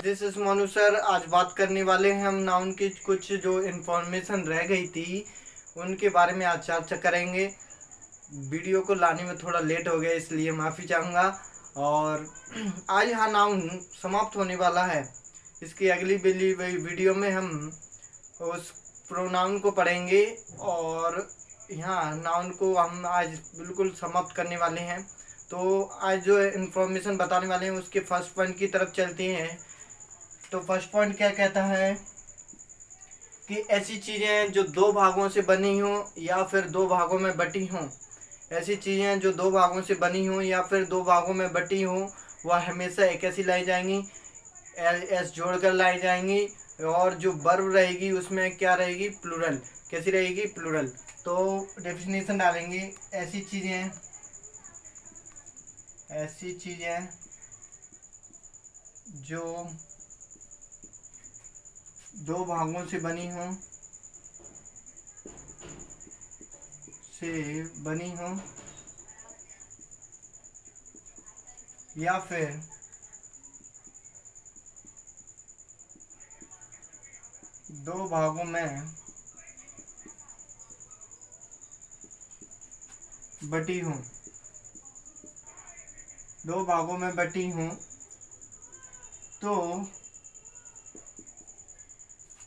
This is Manu sir. आज बात करने वाले हैं हम नाउन की कुछ जो इन्फॉर्मेशन रह गई थी उनके बारे में आज चर्चा करेंगे। वीडियो को लाने में थोड़ा लेट हो गया इसलिए माफ़ी चाहूँगा। और आज यहाँ नाउन समाप्त होने वाला है। इसकी अगली वीडियो में हम उस प्रोनाउन को पढ़ेंगे और यहाँ नाउन को हम आज बिल्कुल समाप्त करने वाले हैं। तो आज जो इन्फॉर्मेशन बताने वाले हैं उसके फर्स्ट पॉइंट की तरफ चलते हैं। तो फर्स्ट पॉइंट क्या कहता है कि ऐसी चीज़ें जो दो भागों से बनी हों या फिर दो भागों में बटी हों, ऐसी चीज़ें जो दो भागों से बनी हों या फिर दो भागों में बटी हों वह हमेशा एक ऐसी लाई जाएंगी, एस जोड़कर लाई जाएंगी। और जो वर्ब रहेगी उसमें क्या रहेगी, प्लूरल। कैसी रहेगी, प्लूरल। तो डेफिनेशन डालेंगे, ऐसी चीज़ें जो दो भागों से बनी हो या फिर दो भागों में बटी हूँ, तो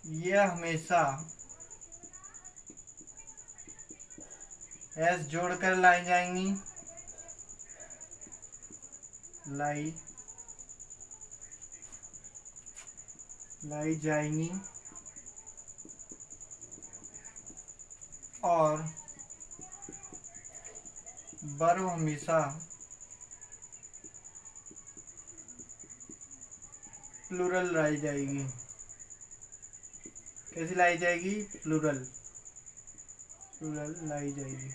यह हमेशा एस जोड़कर लाई जाएंगी और वर्ब हमेशा प्लूरल लाई जाएगी। कैसी लाई जाएगी, प्लूरल लाई जाएगी।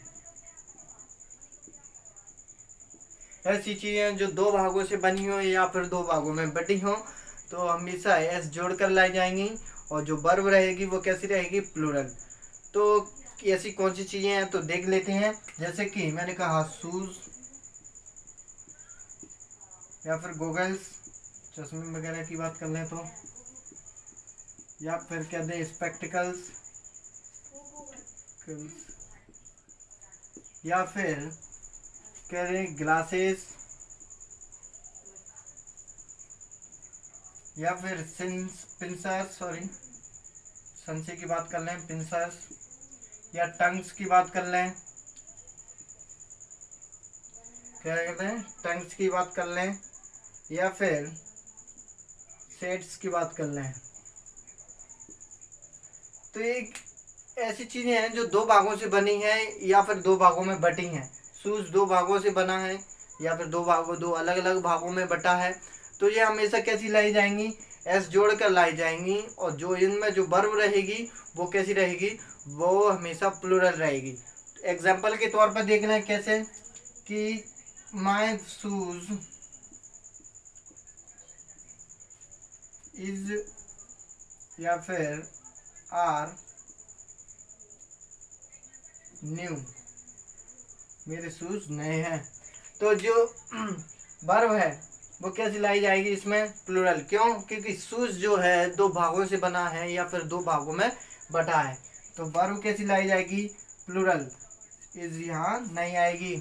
ऐसी चीज़ें जो दो भागों से बनी हो या फिर दो भागों में बटी हो तो हमेशा एस जोड़कर लाई जाएंगी और जो वर्ब रहेगी वो कैसी रहेगी, प्लूरल। तो ऐसी कौन सी चीज़ें हैं तो देख लेते हैं। जैसे कि मैंने कहा शूज़ या फिर गॉगल्स, चश्मे वगैरह की बात कर लें तो, या फिर क्या दे, स्पेक्टिकल्स, या फिर कह रहे ग्लासेस, या फिर पिंसर्स, संसे की बात कर लें, पिंसर्स, या टंग्स की बात कर लें, क्या कहते हैं, टंग्स की बात कर लें, या फिर सेट्स की बात कर लें। तो एक ऐसी चीज़ें हैं जो दो भागों से बनी है या फिर दो भागों में बटी हैं। शूज़ दो भागों से बना है या फिर दो अलग अलग भागों में बटा है, तो ये हमेशा कैसी लाई जाएंगी, एस जोड़कर लाई जाएंगी। और जो इनमें जो वर्ब रहेगी वो कैसी रहेगी, वो हमेशा प्लूरल रहेगी। एग्जाम्पल के तौर पर देख लें कैसे, कि माय शूज़ इज या फिर आर न्यू, मेरे शूज नए हैं। तो जो वर्ब है वो कैसी लाई जाएगी इसमें, प्लूरल। क्यों, क्योंकि शूज जो है दो भागों से बना है या फिर दो भागों में बटा है, तो वर्ब कैसी लाई जाएगी, प्लूरल। इज यहाँ नहीं आएगी।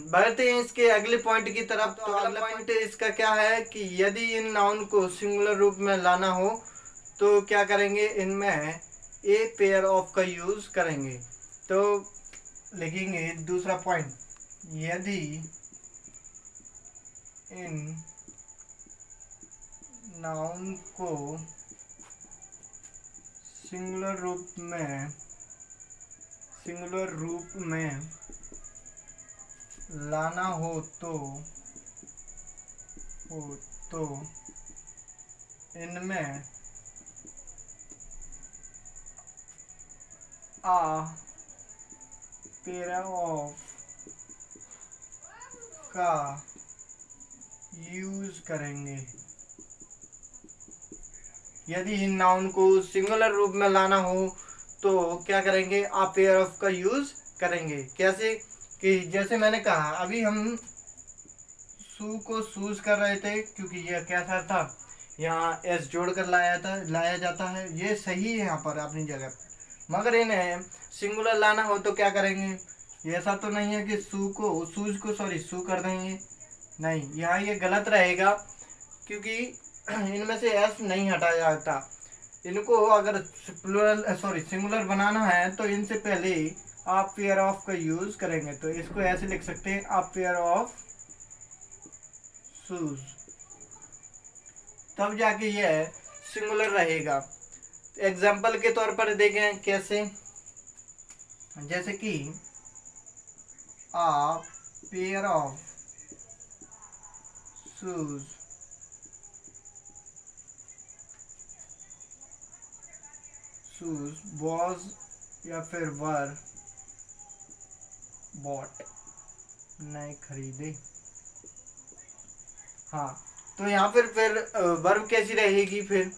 बढ़ते हैं इसके अगले पॉइंट की तरफ। तो अगला पॉइंट इसका क्या है कि यदि इन नाउन को सिंगुलर रूप में लाना हो तो क्या करेंगे, इनमें ए पेयर ऑफ का यूज करेंगे। तो लिखेंगे दूसरा पॉइंट, यदि इन नाउन को सिंगुलर रूप में लाना हो तो इनमें आ पेयर ऑफ का यूज करेंगे। यदि इन नाउन को सिंगुलर रूप में लाना हो तो क्या करेंगे, आ पेयर ऑफ का यूज करेंगे। कैसे, कि जैसे मैंने कहा अभी हम शू को शूज कर रहे थे, क्योंकि यह कैसा था, यहाँ एस जोड़कर लाया जाता है, ये सही है यहाँ पर अपनी जगह पे। मगर इन्हें सिंगुलर लाना हो तो क्या करेंगे? ये ऐसा तो नहीं है कि शू कर देंगे, नहीं, यहाँ ये गलत रहेगा, क्योंकि इनमें से एस नहीं हटाया जाता। इनको अगर सिंगुलर बनाना है तो इनसे पहले आप पेयर ऑफ का यूज करेंगे। तो इसको ऐसे लिख सकते हैं, आप पेयर ऑफ शूज, तब जाके यह सिंगुलर रहेगा। एग्जाम्पल के तौर पर देखें कैसे, जैसे कि आ पेयर ऑफ शूज वॉज या फिर वर बॉट, नए खरीदे। हाँ, तो यहाँ फिर वर्ब कैसी रहेगी? फिर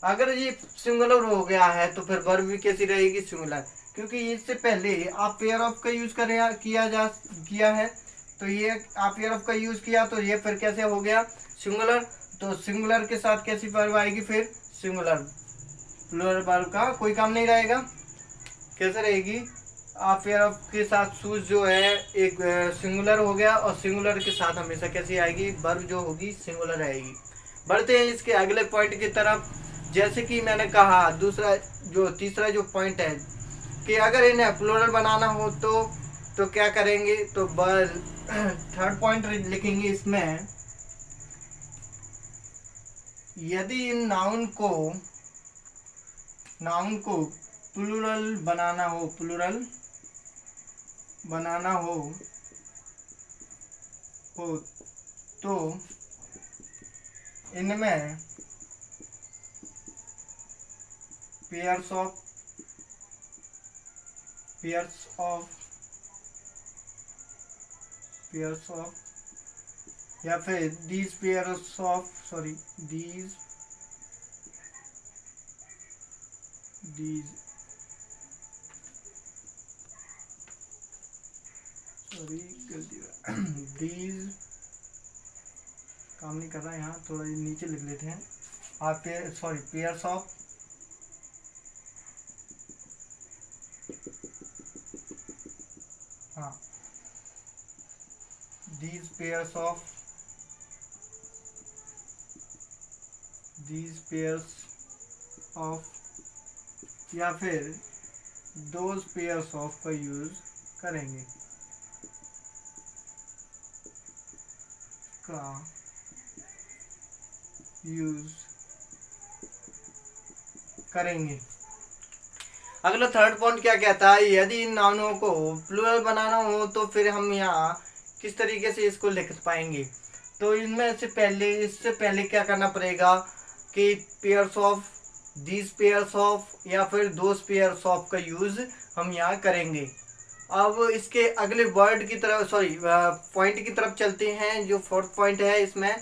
अगर ये सिंगुलर हो गया है तो फिर वर्ब भी कैसी रहेगी? सिंगुलर, क्योंकि इससे पहले आप पेयर ऑफ का यूज किया है, तो ये आप पेयर ऑफ का यूज किया तो ये फिर कैसे हो गया? सिंगुलर। तो सिंगुलर के साथ कैसी वर्ब आएगी? फिर सिंगुलर, प्लूरल वर्ब का कोई काम नहीं रहेगा। कैसे रहेगी? आप पेयर ऑफ के साथ शूज जो है एक सिंगुलर हो गया, और सिंगुलर के साथ हमेशा कैसी आएगी? वर्ब जो होगी सिंगुलर आएगी। बढ़ते हैं इसके अगले पॉइंट की तरफ। जैसे कि मैंने कहा तीसरा जो पॉइंट है कि अगर इन्हें प्लूरल बनाना हो तो क्या करेंगे? तो थर्ड पॉइंट लिखेंगे इसमें, यदि इन नाउन को प्लूरल बनाना हो तो इनमें पेयर्स ऑफ या फिर these काम नहीं कर रहा है, यहाँ थोड़ा नीचे लिख लेते हैं। आप pairs of these pairs of या फिर those pairs of का यूज करेंगे, अगला थर्ड पॉइंट क्या कहता है? यदि इन नाउनों को प्लूरल बनाना हो तो फिर हम यहाँ किस तरीके से इसको लिख पाएंगे? तो इससे पहले क्या करना पड़ेगा कि pairs of, these pairs of या फिर दोस पेयर्स ऑफ का यूज हम यहाँ करेंगे। अब इसके अगले वर्ड की तरफ पॉइंट की तरफ चलते हैं, जो फोर्थ पॉइंट है इसमें,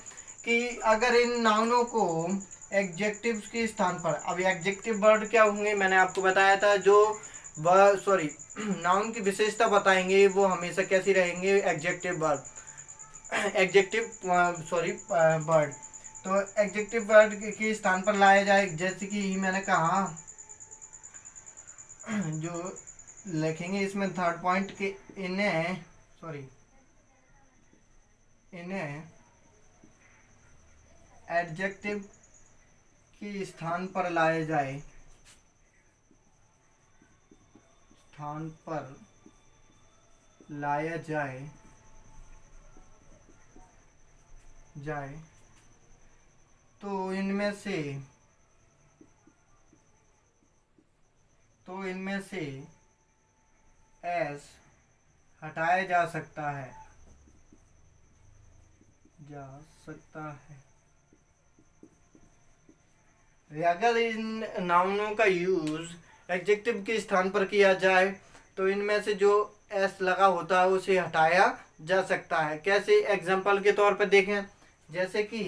कि अगर इन नाउनों को एडजेक्टिव्स के स्थान पर, अब एडजेक्टिव वर्ड क्या होंगे मैंने आपको बताया था, जो नाउन की विशेषता बताएंगे वो हमेशा कैसी रहेंगे? Adjective word. तो एडजेक्टिव वर्ड के स्थान पर लाया जाए, जैसे कि मैंने कहा, जो लिखेंगे इसमें थर्ड पॉइंट के इन्हें एडजेक्टिव के स्थान पर लाया जाए तो इनमें से एस हटाया जा सकता है अगर इन नाउनों का यूज एडजेक्टिव के स्थान पर किया जाए तो इनमें से जो एस लगा होता है उसे हटाया जा सकता है। कैसे? एग्जाम्पल के तौर पर देखें, जैसे कि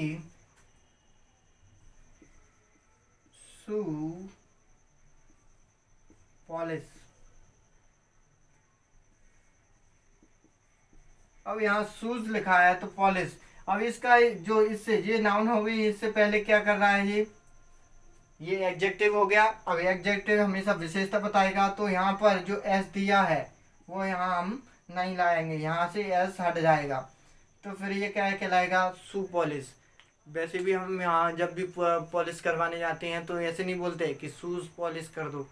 शू पॉलिश, अब यहाँ शूज लिखा है तो पॉलिश। अब इसका जो इससे ये नाउन हो गई, इससे पहले क्या कर रहा है ये एडजेक्टिव हो गया। अब एडजेक्टिव हमेशा विशेषता बताएगा, तो यहाँ पर जो एस दिया है वो यहाँ हम नहीं लाएंगे, यहाँ से एस हट जाएगा, तो फिर ये क्या कहलाएगा, शू पॉलिश। वैसे भी हम यहाँ जब भी पॉलिश करवाने जाते हैं तो ऐसे नहीं बोलते कि शूज पॉलिश कर दो,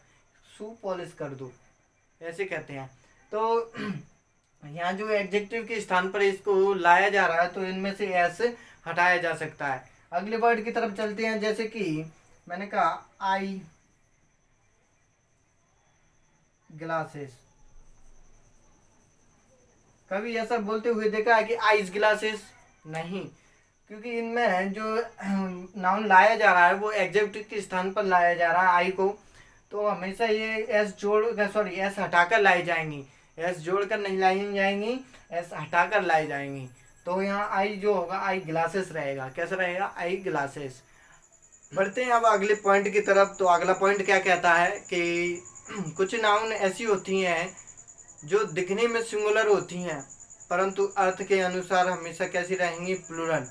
शू पॉलिश कर दो, ऐसे कहते हैं। तो यहाँ जो एडजेक्टिव के स्थान पर इसको लाया जा रहा है, तो इनमें से एस हटाया जा सकता है। अगले वर्ड की तरफ चलते हैं, जैसे कि मैंने कहा आई ग्लासेस। कभी ऐसा बोलते हुए देखा है कि आइस ग्लासेस? नहीं, क्योंकि इनमें जो नाउन लाया जा रहा है वो एडजेक्टिव के स्थान पर लाया जा रहा है आई को, तो हमेशा ये एस एस हटाकर लाई जाएंगी, एस जोड़कर नहीं लाई जाएंगी, एस हटाकर लाई जाएंगी। तो यहाँ आई जो होगा आई ग्लासेस रहेगा। कैसा रहेगा? Eye glasses. बढ़ते हैं अब अगले पॉइंट की तरफ। तो अगला पॉइंट क्या कहता है कि कुछ नाउन ऐसी होती हैं जो दिखने में सिंगुलर होती हैं परंतु अर्थ के अनुसार हमेशा कैसी रहेंगी, प्लूरल।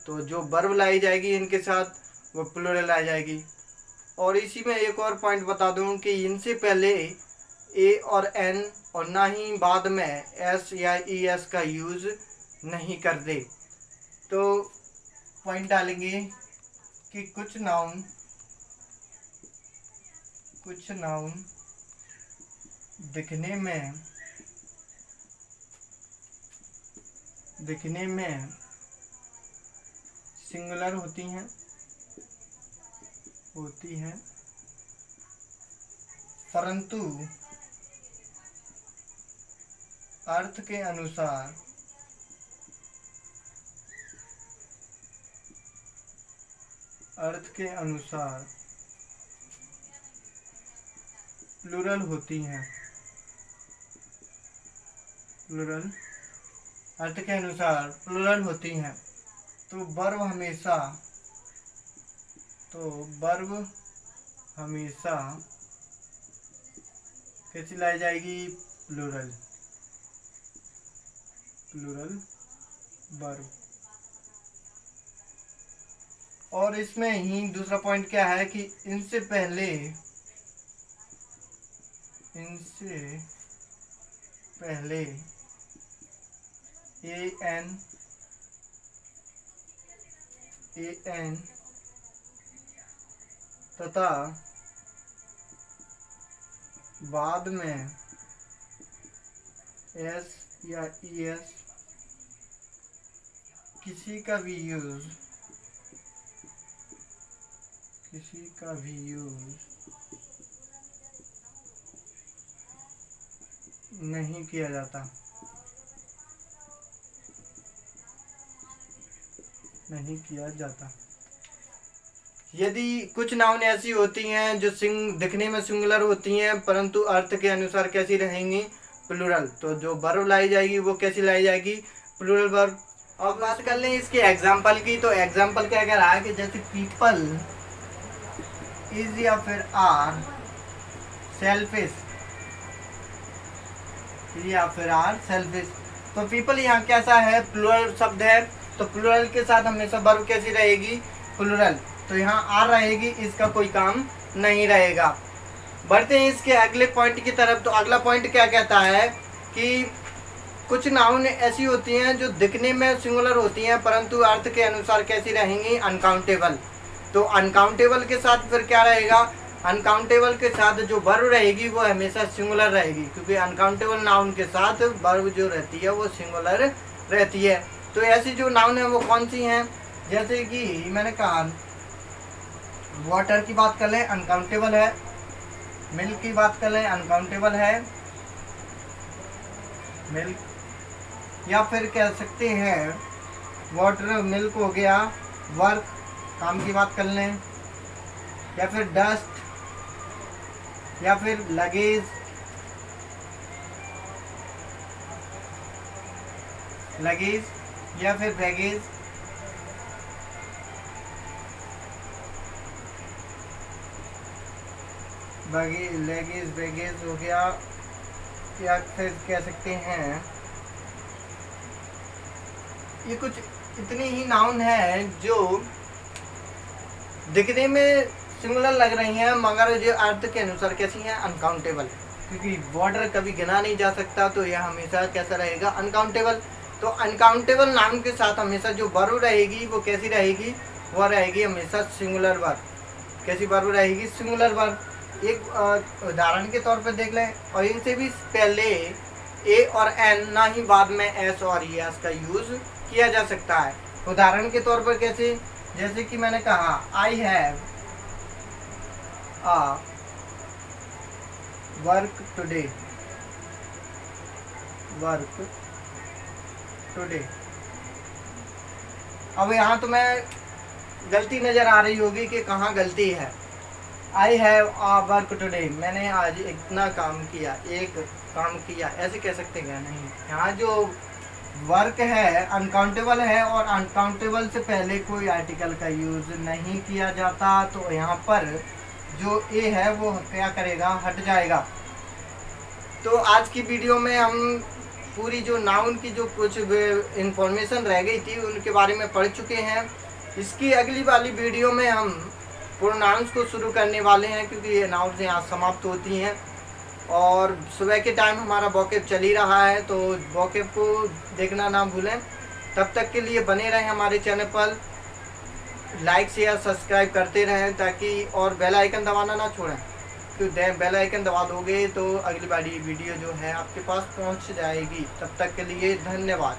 तो जो वर्ब लाई जाएगी इनके साथ वो प्लूरल आ जाएगी। और इसी में एक और पॉइंट बता दूं कि इनसे पहले ए और एन और ना ही बाद में एस या ई एस का यूज़ नहीं करते। तो पॉइंट डालेंगे कि कुछ नाउन दिखने में सिंगुलर होती हैं परंतु अर्थ के अनुसार प्लूरल होती हैं। अर्थ के अनुसार प्लूरल होती हैं। तो वर्ब हमेशा कैसी लाई जाएगी, प्लूरल वर्ब। और इसमें ही दूसरा पॉइंट क्या है कि इनसे पहले ए एन तथा बाद में एस या ई एस किसी का भी यूज नहीं किया जाता। यदि कुछ नाउन ऐसी होती हैं जो दिखने में सिंगुलर होती हैं परंतु अर्थ के अनुसार कैसी रहेंगी, प्लूरल। तो जो वर्ब लाई जाएगी वो कैसी लाई जाएगी, प्लूरल वर्ब। अब बात कर लें इसके एग्जाम्पल की। तो एग्जाम्पल क्या कह रहा है कि जैसे पीपल इज या फिर आर सेल्फिश, तो पीपल यहाँ कैसा है, प्लूरल शब्द है। तो प्लूरल के साथ हमेशा वर्ब कैसी रहेगी, प्लूरल। तो यहाँ आर रहेगी, इसका कोई काम नहीं रहेगा। बढ़ते हैं इसके अगले पॉइंट की तरफ। तो अगला पॉइंट क्या कहता है कि कुछ नाउन ऐसी होती हैं जो दिखने में सिंगुलर होती हैं परंतु अर्थ के अनुसार कैसी रहेंगी, अनकाउंटेबल। तो अनकाउंटेबल के साथ फिर क्या रहेगा, अनकाउंटेबल के साथ जो वर्ब रहेगी वो हमेशा सिंगुलर रहेगी, क्योंकि अनकाउंटेबल नाउन के साथ वर्ब जो रहती है वो सिंगुलर रहती है। तो ऐसी जो नाउन है वो कौन सी हैं, जैसे कि मैंने कहा वाटर की बात कर लें, अनकाउंटेबल है। मिल्क की बात कर लें, अनकाउंटेबल है मिल्क। या फिर कह सकते हैं वाटर, मिल्क हो गया, वर्क काम की बात कर लें, या फिर डस्ट, या फिर लगेज, या फिर बैगेज। बैगेज हो गया। या फिर कह सकते हैं ये कुछ इतनी ही नाउन है जो दिखने में सिमिलर लग रही हैं, मगर जो अर्थ के अनुसार कैसी हैं, अनकाउंटेबल। क्योंकि बॉर्डर कभी गिना नहीं जा सकता, तो यह हमेशा कैसा रहेगा, अनकाउंटेबल। तो अनकाउंटेबल नाउन के साथ हमेशा जो वर्ब रहेगी वो कैसी रहेगी, वह रहेगी हमेशा सिंगुलर वर्ब। कैसी वर्ब रहेगी, सिंगुलर वर्ब। एक उदाहरण के तौर पर देख लें, और इनसे भी पहले ए और एन, ना ही बाद में एस और एस का यूज किया जा सकता है। उदाहरण के तौर पर कैसे, जैसे कि मैंने कहा I have a work today, work today. अब यहाँ तो मैं गलती नजर आ रही होगी कि कहाँ गलती है। I have a work today, मैंने आज इतना काम किया, एक काम किया, ऐसे कह सकते हैं नहीं। यहाँ जो वर्क है अनकाउंटेबल है, और अनकाउंटेबल से पहले कोई आर्टिकल का यूज नहीं किया जाता, तो यहाँ पर जो ए है वो क्या करेगा, हट जाएगा। तो आज की वीडियो में हम पूरी जो नाउन की जो कुछ इंफॉर्मेशन रह गई थी उनके बारे में पढ़ चुके हैं। इसकी अगली वाली वीडियो में हम प्रोनाउंस को शुरू करने वाले हैं, क्योंकि ये नाउन्स यहाँ समाप्त होती हैं और सुबह के टाइम हमारा वॉकअप चल ही रहा है, तो वॉकअप को देखना ना भूलें। तब तक के लिए बने रहें हमारे चैनल पर, लाइक शेयर सब्सक्राइब करते रहें ताकि, और बेल आइकन दबाना ना छोड़ें, क्योंकि बेल आइकन दबा दोगे तो अगली बारी वीडियो जो है आपके पास पहुंच जाएगी। तब तक के लिए धन्यवाद।